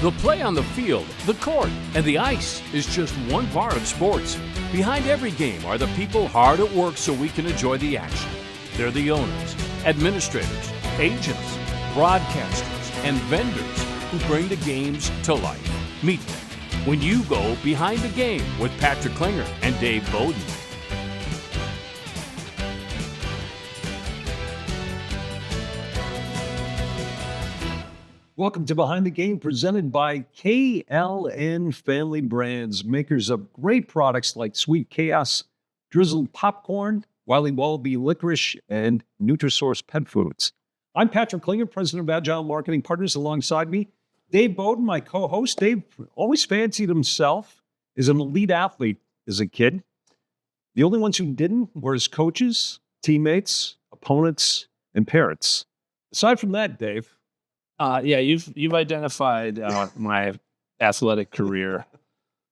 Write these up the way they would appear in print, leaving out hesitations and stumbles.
The play on the field, the court, and the ice is just one part of sports. Behind every game are the people hard at work so we can enjoy the action. They're the owners, administrators, agents, broadcasters, and vendors who bring the games to life. Meet them when you go Behind the Game with Patrick Klinger and Dave Boden. Welcome to Behind the Game, presented by KLN Family Brands, makers of great products like Sweet Chaos, Drizzled Popcorn, Wiley Wallaby Licorice, and Nutrisource Pet Foods. I'm Patrick Klinger, president of Agile Marketing Partners. Alongside me, Dave Boden, my co-host. Dave always fancied himself as an elite athlete as a kid. The only ones who didn't were his coaches, teammates, opponents, and parents. Aside from that, Dave, you've identified my athletic career.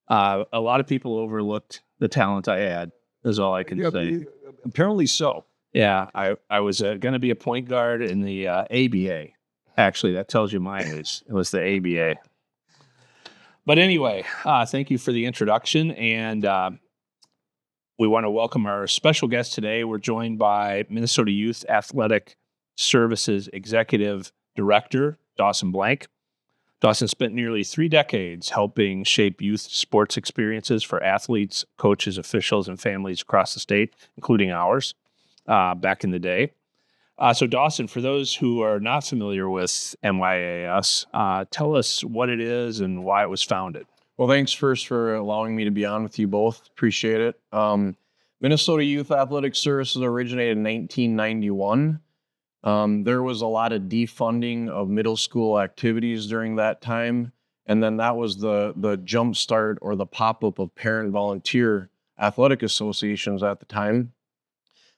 A lot of people overlooked the talent I had, is all I can say. Apparently so. Yeah, I was going to be a point guard in the ABA. Actually, that tells you my age. It was the ABA. But anyway, thank you for the introduction. And we want to welcome our special guest today. We're joined by Minnesota Youth Athletic Services Executive Director, Dawson Blanck. Dawson spent nearly 3 decades helping shape youth sports experiences for athletes, coaches, officials, and families across the state, including ours, back in the day. So Dawson, for those who are not familiar with MYAS, tell us what it is and why it was founded. Well, thanks first for allowing me to be on with you both. Appreciate it. Minnesota Youth Athletic Services originated in 1991. There was a lot of defunding of middle school activities during that time. And then that was the jump start or the pop-up of parent volunteer athletic associations at the time.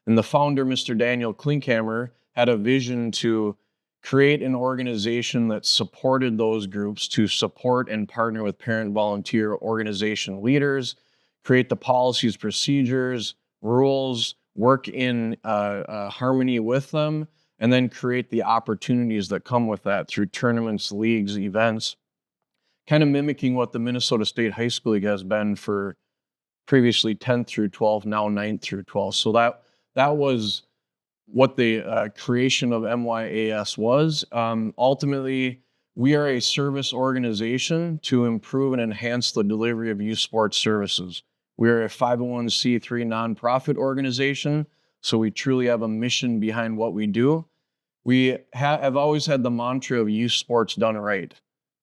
And the founder, Mr. Daniel Klinkhammer, had a vision to create an organization that supported those groups, to support and partner with parent volunteer organization leaders, create the policies, procedures, rules, work in harmony with them, and then create the opportunities that come with that through tournaments, leagues, events, kind of mimicking what the Minnesota State High School League has been for previously 10th through 12th, now 9th through 12th. So that was what the creation of MYAS was. Ultimately, we are a service organization to improve and enhance the delivery of youth sports services. We are a 501c3 nonprofit organization, so we truly have a mission behind what we do. We have always had the mantra of youth sports done right.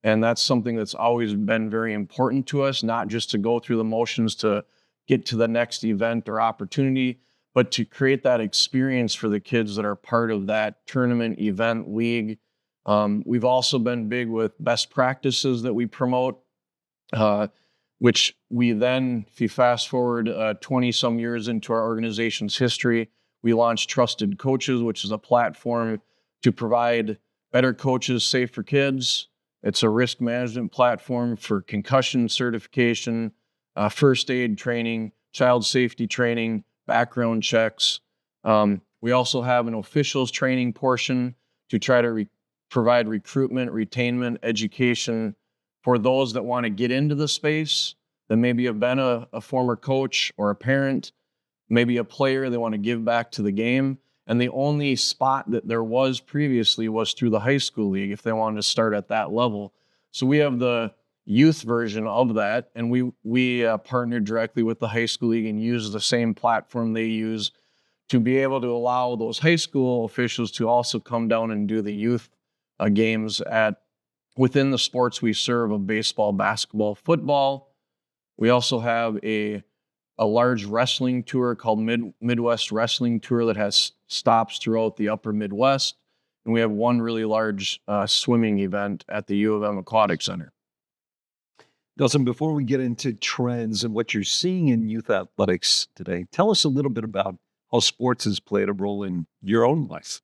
And that's something that's always been very important to us, not just to go through the motions to get to the next event or opportunity, but to create that experience for the kids that are part of that tournament, event, league. We've also been big with best practices that we promote, which we then, if you fast forward 20-some years into our organization's history, we launched Trusted Coaches, which is a platform to provide better coaches, safer kids. It's a risk management platform for concussion certification, first aid training, child safety training, background checks. We also have an officials training portion to try to provide recruitment, retainment, education for those that want to get into the space, that maybe have been a former coach or a parent, maybe a player, they want to give back to the game. And the only spot that there was previously was through the high school league if they wanted to start at that level. So we have the youth version of that, and we partnered directly with the high school league and use the same platform they use to be able to allow those high school officials to also come down and do the youth games within the sports we serve of baseball, basketball, football. We also have a large wrestling tour called Midwest Wrestling Tour that has stops throughout the upper Midwest. And we have one really large swimming event at the U of M Aquatic Center. Dawson, before we get into trends and what you're seeing in youth athletics today, tell us a little bit about how sports has played a role in your own life.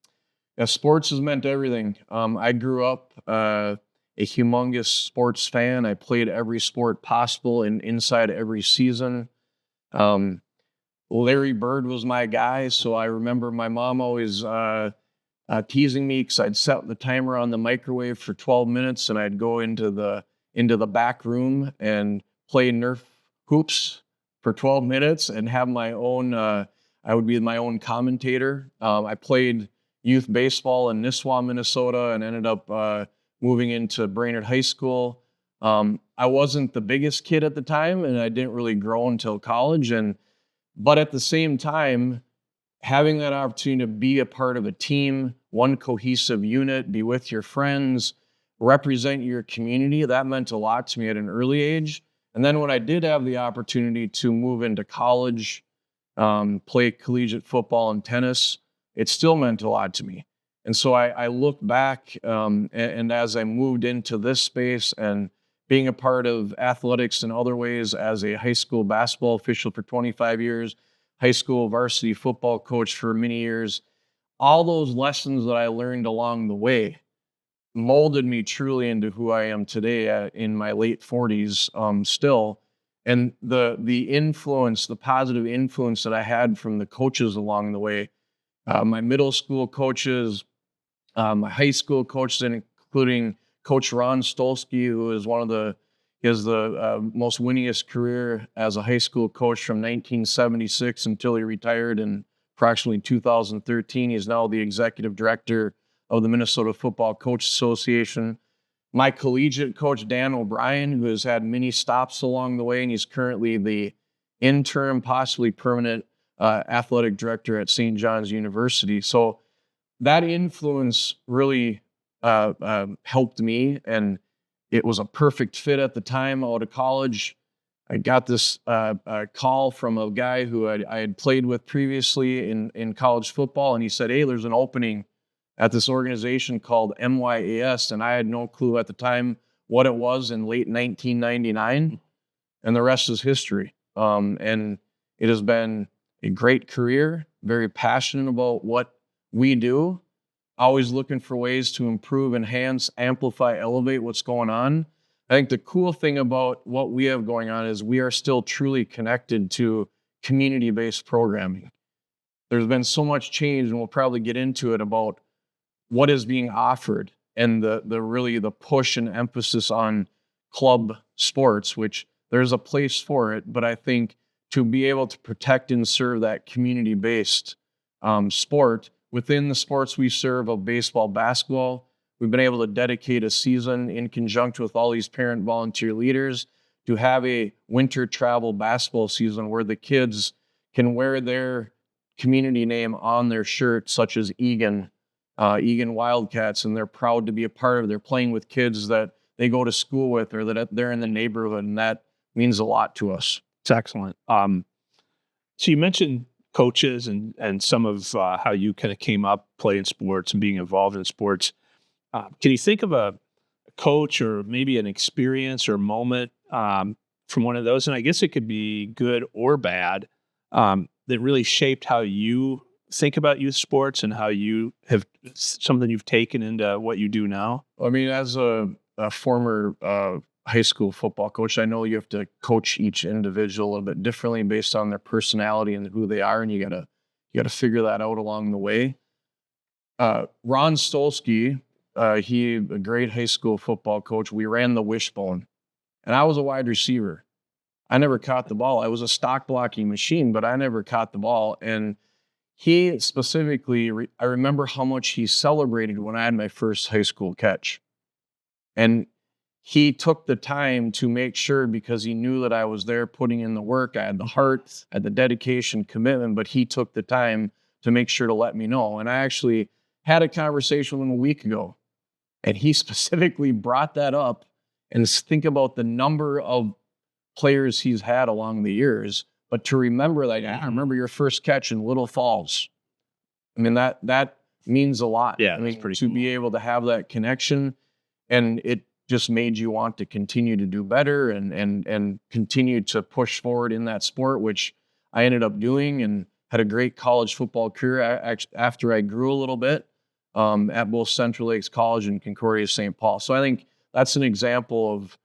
Yeah, sports has meant everything. I grew up a humongous sports fan. I played every sport possible and inside every season. Larry Bird was my guy, so I remember my mom always teasing me because I'd set the timer on the microwave for 12 minutes and I'd go into the into the back room and play Nerf hoops for 12 minutes and have my own, I would be my own commentator. I played youth baseball in Nisswa, Minnesota, and ended up moving into Brainerd High School. I wasn't the biggest kid at the time, and I didn't really grow until college. But at the same time, having that opportunity to be a part of a team, one cohesive unit, be with your friends, represent your community, that meant a lot to me at an early age. And then when I did have the opportunity to move into college, play collegiate football and tennis, it still meant a lot to me. And so I look back, and as I moved into this space and being a part of athletics in other ways as a high school basketball official for 25 years, high school varsity football coach for many years, all those lessons that I learned along the way molded me truly into who I am today in my late 40s still. And the influence, the positive influence that I had from the coaches along the way, my middle school coaches, my high school coaches, including Coach Ron Stolsky, who is he has the most winningest career as a high school coach from 1976 until he retired in approximately 2013. He's now the executive director of the Minnesota Football Coach Association. My collegiate coach, Dan O'Brien, who has had many stops along the way, and he's currently the interim, possibly permanent athletic director at St. John's University. So that influence really helped me, and it was a perfect fit at the time out of college. I got this call from a guy who I had played with previously in college football, and he said, "Hey, there's an opening at this organization called MYAS," and I had no clue at the time what it was in late 1999, and the rest is history. And it has been a great career, very passionate about what we do, always looking for ways to improve, enhance, amplify, elevate what's going on. I think the cool thing about what we have going on is we are still truly connected to community-based programming. There's been so much change, and we'll probably get into it, about what is being offered and the push and emphasis on club sports, which there's a place for it. But I think to be able to protect and serve that community-based sport within the sports we serve of baseball, basketball, we've been able to dedicate a season in conjunction with all these parent volunteer leaders to have a winter travel basketball season where the kids can wear their community name on their shirt, such as Egan Wildcats, and they're proud to be a part of. They're playing with kids that they go to school with or that they're in the neighborhood, and that means a lot to us. It's excellent. So you mentioned coaches and some of how you kind of came up playing sports and being involved in sports. Can you think of a coach or maybe an experience or moment from one of those? And I guess it could be good or bad, that really shaped how you think about youth sports and how you have something you've taken into what you do now? I mean, as a former high school football coach, I know you have to coach each individual a little bit differently based on their personality and who they are, and you gotta figure that out along the way. Ron Stolsky, he a great high school football coach. We ran the wishbone, and I was a wide receiver. I never caught the ball. I was a stock blocking machine, but I never caught the ball. And he specifically, I remember how much he celebrated when I had my first high school catch. And he took the time to make sure, because he knew that I was there putting in the work. I had the heart, I had the dedication, commitment, but he took the time to make sure to let me know. And I actually had a conversation with him a week ago, and he specifically brought that up. And think about the number of players he's had along the years, but to remember that, I remember your first catch in Little Falls. I mean, that means a lot. Yeah, I mean, that's pretty to cool. be able to have that connection, and it just made you want to continue to do better and continue to push forward in that sport, which I ended up doing and had a great college football career after I grew a little bit at both Central Lakes College and Concordia St. Paul. So I think that's an example of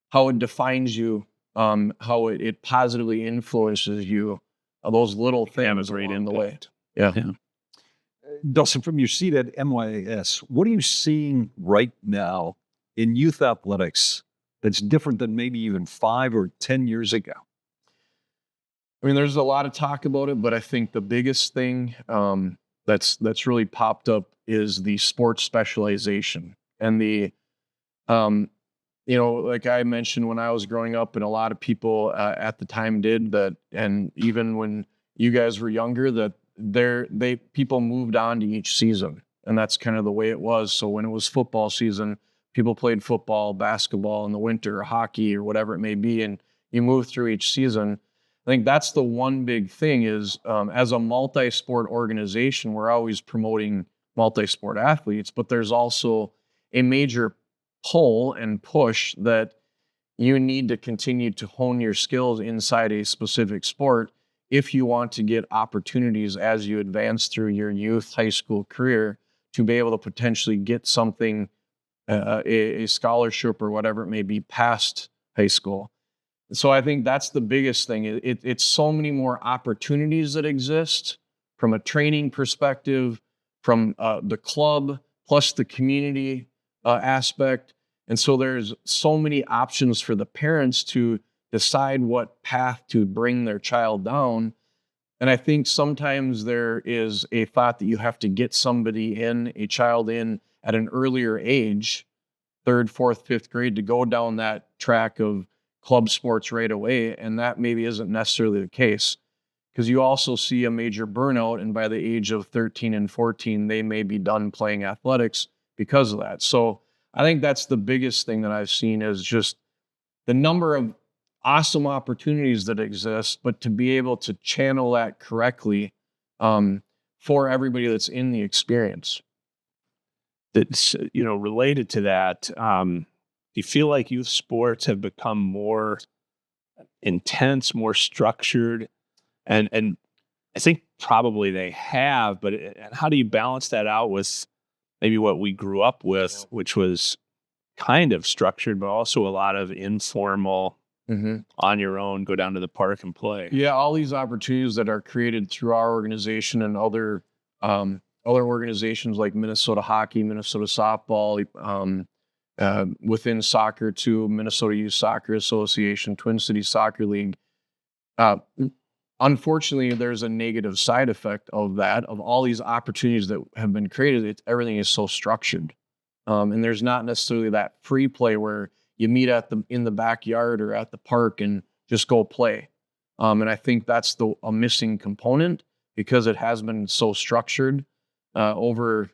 how it defines you, how it positively influences you, those little things along the way. Yeah. Dawson, from your seat at MYAS, what are you seeing right now in youth athletics that's different than maybe even 5 or 10 years ago? I mean, there's a lot of talk about it, but I think the biggest thing that's really popped up is the sports specialization and the like I mentioned when I was growing up, and a lot of people at the time did that, and even when you guys were younger, that people moved on to each season, and that's kind of the way it was. So when it was football season, people played football, basketball in the winter, or hockey, or whatever it may be, and you move through each season. I think that's the one big thing is as a multi-sport organization, we're always promoting multi-sport athletes, but there's also a major pull and push that you need to continue to hone your skills inside a specific sport if you want to get opportunities as you advance through your youth high school career to be able to potentially get something, a scholarship or whatever it may be past high school. So I think that's the biggest thing. It's so many more opportunities that exist from a training perspective, from the club, plus the community aspect. And so there's so many options for the parents to decide what path to bring their child down. And I think sometimes there is a thought that you have to get a child in at an earlier age, 3rd, 4th, 5th grade, to go down that track of club sports right away. And that maybe isn't necessarily the case, because you also see a major burnout. And by the age of 13 and 14, they may be done playing athletics because of that. So I think that's the biggest thing that I've seen is just the number of awesome opportunities that exist, but to be able to channel that correctly for everybody that's in the experience. That's, related to that, do you feel like youth sports have become more intense, more structured? And I think probably they have, but and how do you balance that out with maybe what we grew up with, which was kind of structured, but also a lot of informal, on your own, go down to the park and play? Yeah, all these opportunities that are created through our organization and other organizations like Minnesota Hockey, Minnesota Softball, within soccer too, Minnesota Youth Soccer Association, Twin Cities Soccer League. Unfortunately, there's a negative side effect of that, of all these opportunities that have been created. Everything is so structured. And there's not necessarily that free play where you meet in the backyard or at the park and just go play. And I think that's a missing component, because it has been so structured over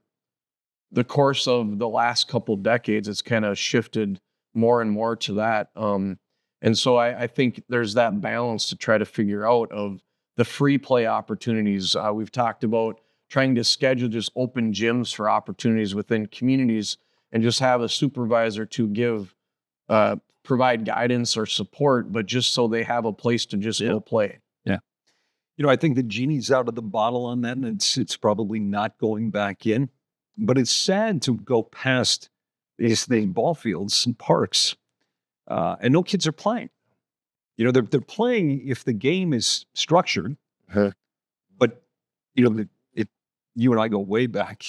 the course of the last couple decades. It's kind of shifted more and more to that. And so I think there's that balance to try to figure out of the free play opportunities. We've talked about trying to schedule just open gyms for opportunities within communities and just have a supervisor to provide guidance or support, but just so they have a place to just go play. Yeah. I think the genie's out of the bottle on that, and it's probably not going back in. But it's sad to go past these ball fields and parks, and no kids are playing. They're playing if the game is structured. But you and I go way back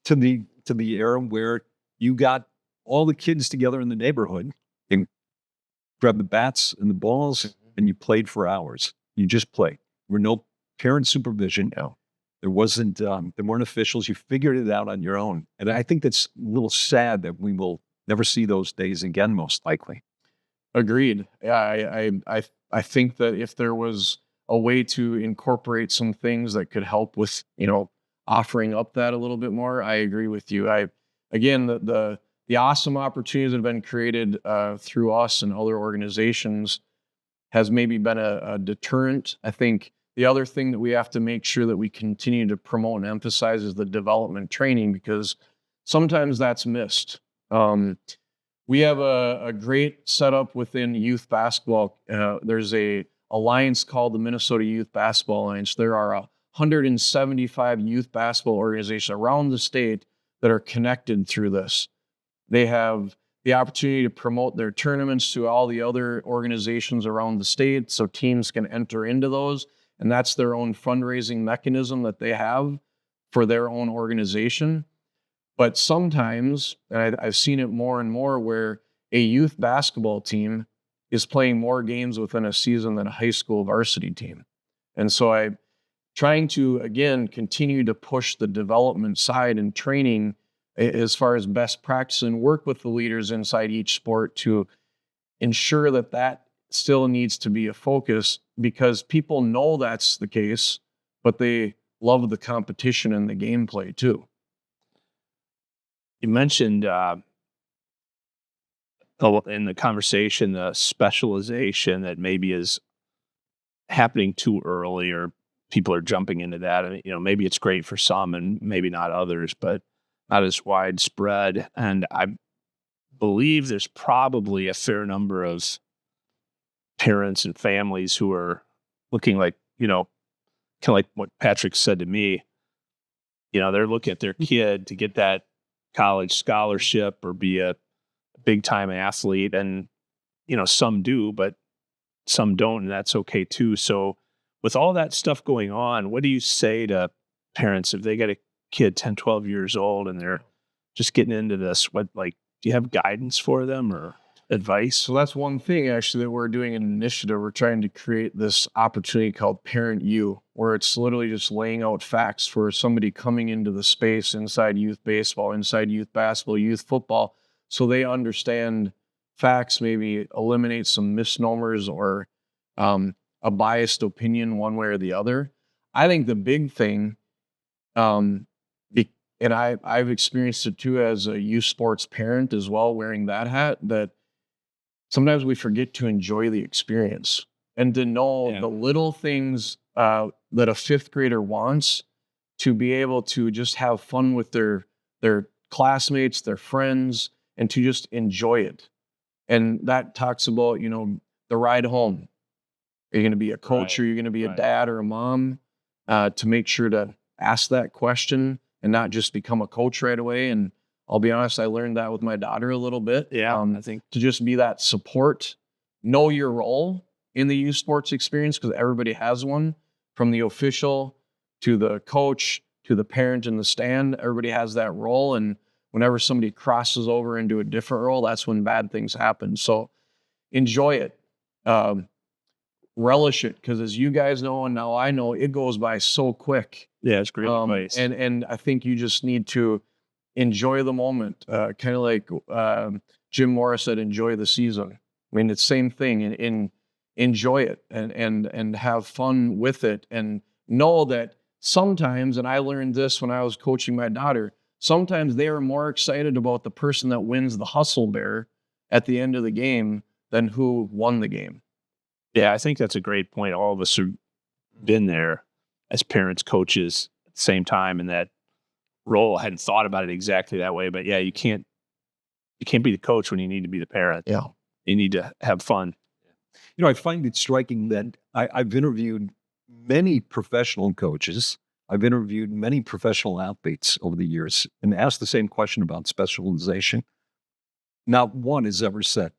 to the era where you got all the kids together in the neighborhood and grabbed the bats and the balls, and you played for hours. You just played. There were no parent supervision. No. There weren't officials. You figured it out on your own. And I think that's a little sad that we will never see those days again, most likely. Agreed. Yeah, I think that if there was a way to incorporate some things that could help with, offering up that a little bit more, I agree with you. Again, the awesome opportunities that have been created through us and other organizations has maybe been a deterrent. I think the other thing that we have to make sure that we continue to promote and emphasize is the development training, because sometimes that's missed. We have a great setup within youth basketball. There's a alliance called the Minnesota Youth Basketball Alliance. There are 175 youth basketball organizations around the state that are connected through this. They have the opportunity to promote their tournaments to all the other organizations around the state, so teams can enter into those. And that's their own fundraising mechanism that they have for their own organization. But sometimes, and I've seen it more and more, where a youth basketball team is playing more games within a season than a high school varsity team. And so I'm trying to, again, continue to push the development side and training as far as best practice and work with the leaders inside each sport to ensure that that still needs to be a focus, because people know that's the case, but they love the competition and the gameplay too. You mentioned in the conversation the specialization that maybe is happening too early, or people are jumping into that. And, maybe it's great for some and maybe not others, but not as widespread. And I believe there's probably a fair number of parents and families who are looking like, kind of like what Patrick said to me. They're looking at their kid to get that college scholarship or be a big time athlete. And, some do, but some don't, and that's okay too. So with all that stuff going on, what do you say to parents if they got a kid 10, 12 years old and they're just getting into this? Do you have guidance for them or advice? So that's one thing actually that we're doing an initiative. We're trying to create this opportunity called Parent U, where it's literally just laying out facts for somebody coming into the space inside youth baseball, inside youth basketball, youth football, so they understand facts, maybe eliminate some misnomers or a biased opinion one way or the other. I think the big thing, and I've experienced it too as a youth sports parent as well, wearing that hat, that sometimes we forget to enjoy the experience and to know the little things that a fifth grader wants, to be able to just have fun with their classmates, their friends, and to just enjoy it. And that talks about, the ride home. Are you going to be a coach, or are you going to be a dad or a mom? To make sure to ask that question and not just become a coach right away. And I'll be honest, I learned that with my daughter a little bit. I think to just be that support, know your role in the youth sports experience, because everybody has one, from the official to the coach to the parent in the stand. Everybody has that role. And whenever somebody crosses over into a different role, that's when bad things happen. So enjoy it. Relish it, because as you guys know, and now I know, it goes by so quick. Yeah, it's great advice. And I think you just need to enjoy the moment, kind of like Jim Morris said, enjoy the season. I mean, it's the same thing. Enjoy it and have fun with it, and know that sometimes, and I learned this when I was coaching my daughter, sometimes they are more excited about the person that wins the hustle bear at the end of the game than who won the game. Yeah, I think that's a great point. All of us have been there as parents, coaches at the same time in that role. I hadn't thought about it exactly that way, but yeah, you can't be the coach when you need to be the parent. Yeah. You need to have fun. I find it striking that I've interviewed many professional coaches. I've interviewed many professional athletes over the years and asked the same question about specialization. Not one has ever said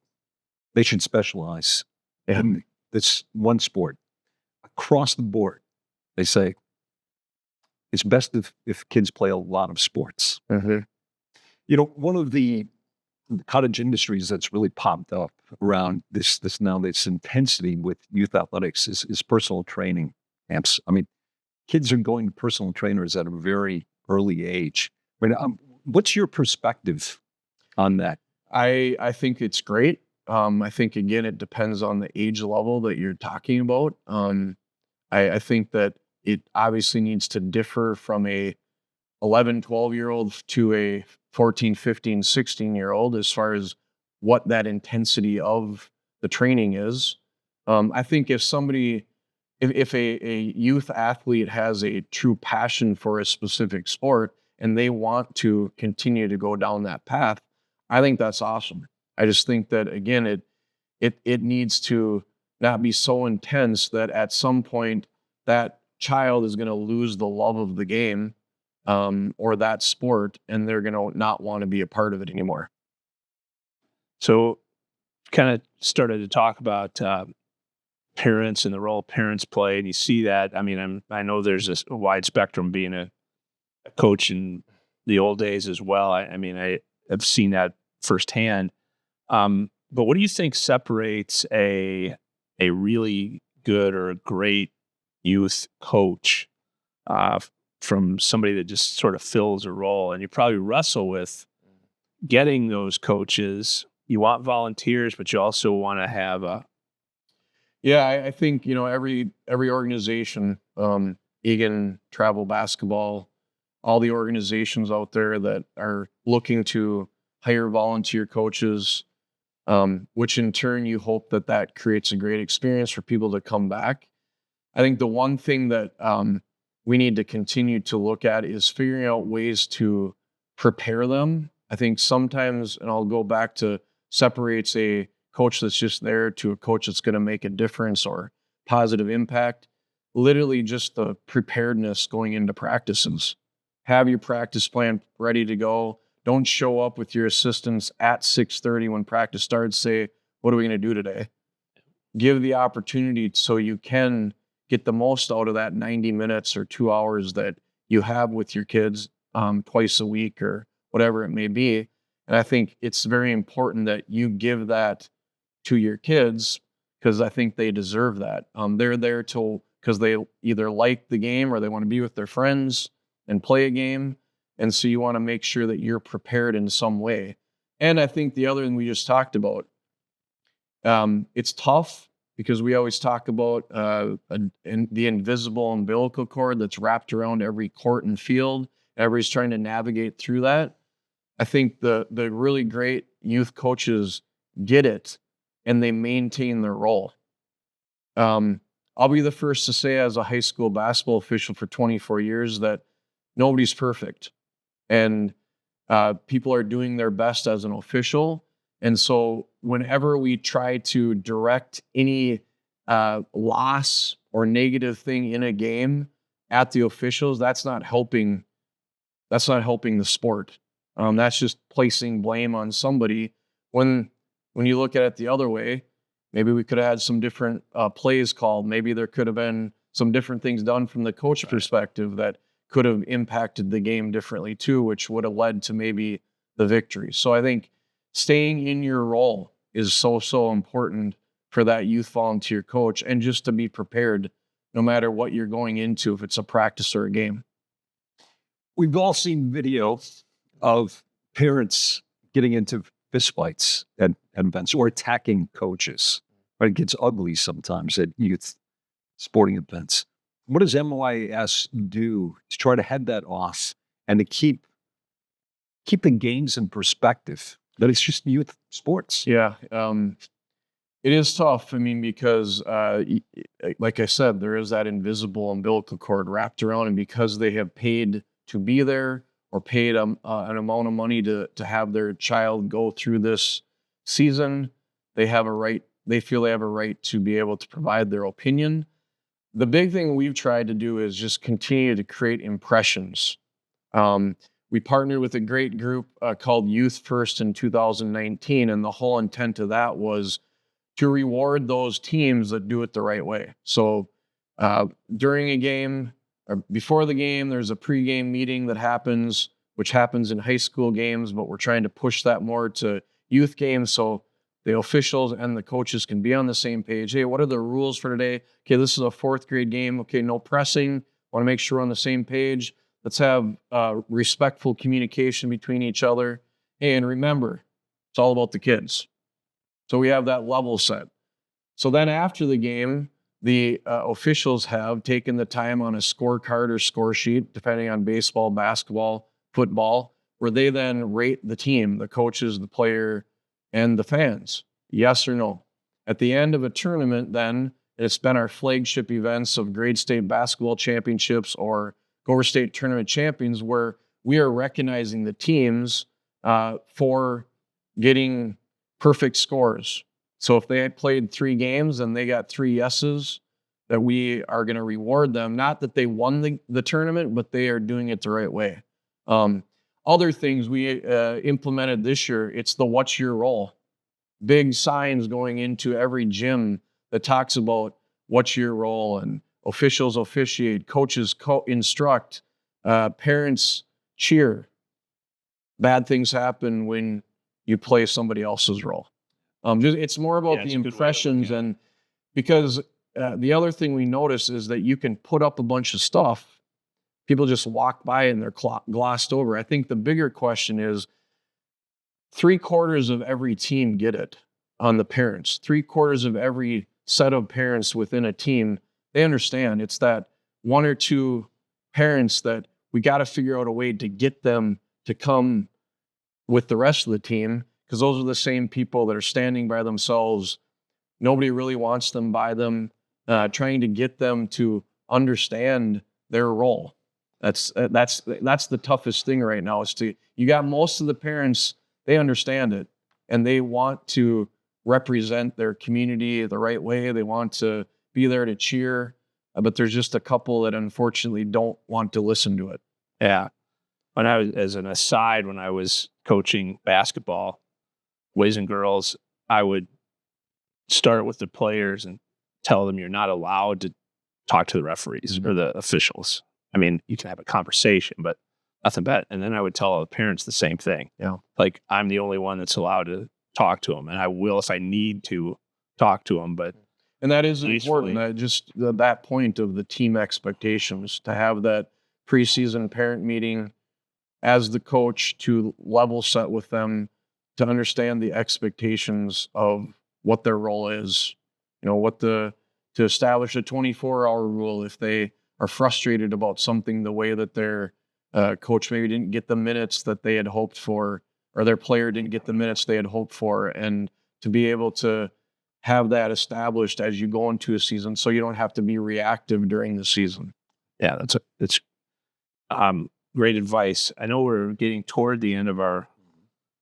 they should specialize in this one sport. Across the board, they say it's best if kids play a lot of sports. Mm-hmm. One of the cottage industries that's really popped up around this intensity with youth athletics is personal training camps. I mean, kids are going to personal trainers at a very early age. I mean, what's your perspective on that? I think it's great. I think, again, it depends on the age level that you're talking about. I think that it obviously needs to differ from a 11, 12-year-old to a 14, 15, 16-year-old as far as what that intensity of the training is. I think if a youth athlete has a true passion for a specific sport and they want to continue to go down that path, I think that's awesome. I just think that, again, it needs to not be so intense that at some point that child is going to lose the love of the game or that sport, and they're going to not want to be a part of it anymore. So kind of started to talk about parents and the role parents play, and you see that. I mean, I know there's a wide spectrum being a coach in the old days as well. I mean, I have seen that firsthand. But what do you think separates a really good or a great youth coach from somebody that just sort of fills a role? And you probably wrestle with getting those coaches. You want volunteers, but you also want to have a. Yeah, I think, every organization, Egan Travel Basketball, all the organizations out there that are looking to hire volunteer coaches, which in turn you hope that creates a great experience for people to come back. I think the one thing that we need to continue to look at is figuring out ways to prepare them. I think sometimes, and I'll go back to separates a coach that's just there to a coach that's going to make a difference or positive impact. Literally just the preparedness going into practices. Have your practice plan ready to go. Don't show up with your assistants at 6:30 when practice starts. Say, what are we going to do today? Give the opportunity so you can get the most out of that 90 minutes or 2 hours that you have with your kids twice a week or whatever it may be. And I think it's very important that you give that to your kids because I think they deserve that. They're there because they either like the game or they want to be with their friends and play a game. And so you want to make sure that you're prepared in some way. And I think the other thing we just talked about, it's tough because we always talk about the invisible umbilical cord that's wrapped around every court and field. Everybody's trying to navigate through that. I think the really great youth coaches get it and they maintain their role. I'll be the first to say, as a high school basketball official for 24 years, that nobody's perfect. And people are doing their best as an official. And so whenever we try to direct any loss or negative thing in a game at the officials, that's not helping the sport. That's just placing blame on somebody. When you look at it the other way, maybe we could have had some different plays called. Maybe there could have been some different things done from the coach perspective that could have impacted the game differently too, which would have led to maybe the victory. So I think staying in your role is so important for that youth volunteer coach, and just to be prepared no matter what you're going into, if it's a practice or a game. We've all seen video of parents getting into fistfights at events or attacking coaches. But it gets ugly sometimes at youth sporting events. What does MYAS do to try to head that off and to keep the games in perspective? That it's just youth sports. Yeah, it is tough. I mean, because like I said, there is that invisible umbilical cord wrapped around, and because they have paid to be there or paid an amount of money to have their child go through this season, they have a right. They feel they have a right to be able to provide their opinion. The big thing we've tried to do is just continue to create impressions. We partnered with a great group called Youth First in 2019, and the whole intent of that was to reward those teams that do it the right way. So during a game or before the game, there's a pregame meeting that happens, which happens in high school games, but we're trying to push that more to youth games so the officials and the coaches can be on the same page. Hey, what are the rules for today? Okay, this is a 4th grade game. Okay, no pressing. Want to make sure we're on the same page. Let's have respectful communication between each other. Hey, and remember, it's all about the kids. So we have that level set. So then after the game, the officials have taken the time on a scorecard or score sheet, depending on baseball, basketball, football, where they then rate the team, the coaches, the player, and the fans, yes or no. At the end of a tournament, then, it's been our flagship events of grade state basketball championships or Gover State tournament champions, where we are recognizing the teams for getting perfect scores. So if they had played 3 games and they got 3 yeses, that we are going to reward them. Not that they won the tournament, but they are doing it the right way. Other things we implemented this year, it's the what's your role. Big signs going into every gym that talks about what's your role, and officials officiate, coaches instruct, parents cheer. Bad things happen when you play somebody else's role. It's more about Yeah, the it's a good way to look impressions, at it. and because the other thing we notice is that you can put up a bunch of stuff, people just walk by and they're glossed over. I think the bigger question is 3/4 of every team get it on the parents. 3/4 of every set of parents within a team, they understand. It's that one or two parents that we got to figure out a way to get them to come with the rest of the team, because those are the same people that are standing by themselves. Nobody really wants them by them, trying to get them to understand their role. That's the toughest thing right now, is you got most of the parents, they understand it and they want to represent their community the right way. They want to be there to cheer, but there's just a couple that unfortunately don't want to listen to it. Yeah. When I was, as an aside, when I was coaching basketball, boys and girls, I would start with the players and tell them you're not allowed to talk to the referees or the officials. I mean, you can have a conversation, but nothing better. And then I would tell all the parents the same thing. Yeah. Like, I'm the only one that's allowed to talk to them, and I will if I need to talk to them. But And that is Peacefully. important. Just that point of the team expectations, to have that preseason parent meeting as the coach, to level set with them, to understand the expectations of what their role is. To establish a 24-hour rule if they are frustrated about something, the way that their coach maybe didn't get the minutes that they had hoped for, or their player didn't get the minutes they had hoped for, and to be able to have that established as you go into a season, so you don't have to be reactive during the season. yeah, that's great advice. I know we're getting toward the end of our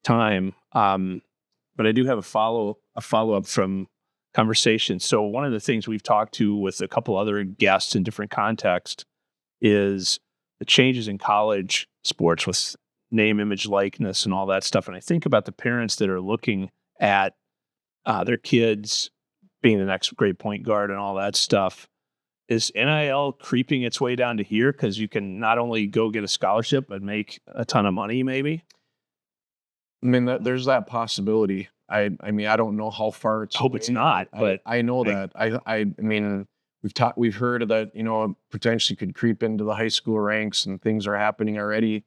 time, but I do have a follow up from conversation. So one of the things we've talked to with a couple other guests in different contexts is the changes in college sports with name, image, likeness, and all that stuff. And I think about the parents that are looking at their kids being the next great point guard and all that stuff. Is NIL creeping its way down to here? Because you can not only go get a scholarship, but make a ton of money, maybe? I mean, there's that possibility. I mean, I don't know how far it's. Hope it's not, but I know that. I mean, we've heard that, it potentially could creep into the high school ranks, and things are happening already.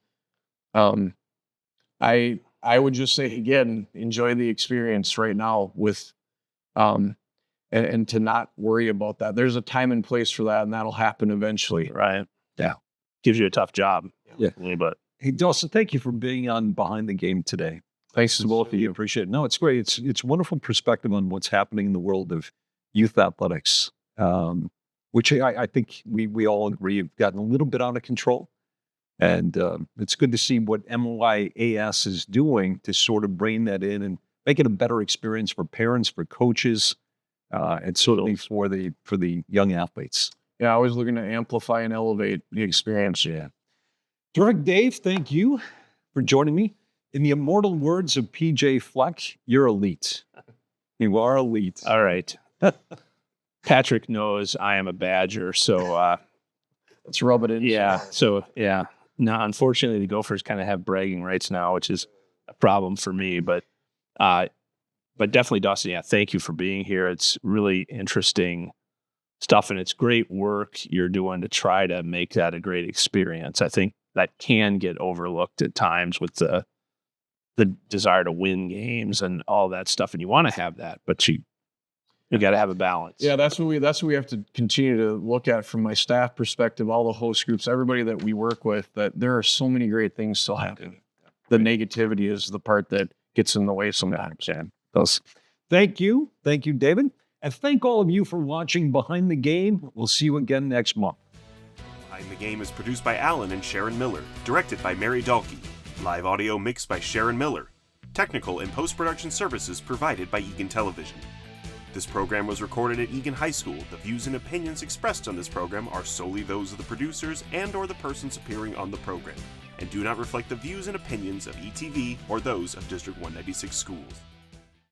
I would just say, again, enjoy the experience right now with, and to not worry about that. There's a time and place for that, and that'll happen eventually. right. Yeah. Gives you a tough job. Yeah. But Hey, Dawson, thank you for being on Behind the Game today. Thanks to both of We you. appreciate it. No, it's great. It's wonderful perspective on what's happening in the world of youth athletics, which I think we all agree have gotten a little bit out of control. And it's good to see what MYAS is doing to sort of bring that in and make it a better experience for parents, for coaches, and certainly for the young athletes. Yeah, always looking to amplify and elevate the experience. Yeah. Terrific, Dave. Thank you for joining me. In the immortal words of PJ Fleck, you're elite. You are elite. all right. Patrick knows I am a Badger, so Let's rub it in. yeah. So yeah. Now, unfortunately, the Gophers kind of have bragging rights now, which is a problem for me. But definitely, Dawson. Yeah, thank you for being here. It's really interesting stuff, and it's great work you're doing to try to make that a great experience. I think that can get overlooked at times with the desire to win games and all that stuff, and you want to have that, but you got to have a balance. Yeah, that's what we have to continue to look at from my staff perspective, all the host groups, everybody that we work with, that there are so many great things still happening. The negativity is the part that gets in the way sometimes. Yeah. Thank you. Thank you, David. And thank all of you for watching Behind the Game. We'll see you again next month. Behind the Game is produced by Alan and Sharon Miller, directed by Mary Dahlke, live audio mixed by Sharon Miller, technical and post-production services provided by Egan Television. This program was recorded at Egan High School. The views and opinions expressed on this program are solely those of the producers and/or the persons appearing on the program, and do not reflect the views and opinions of ETV or those of District 196 schools.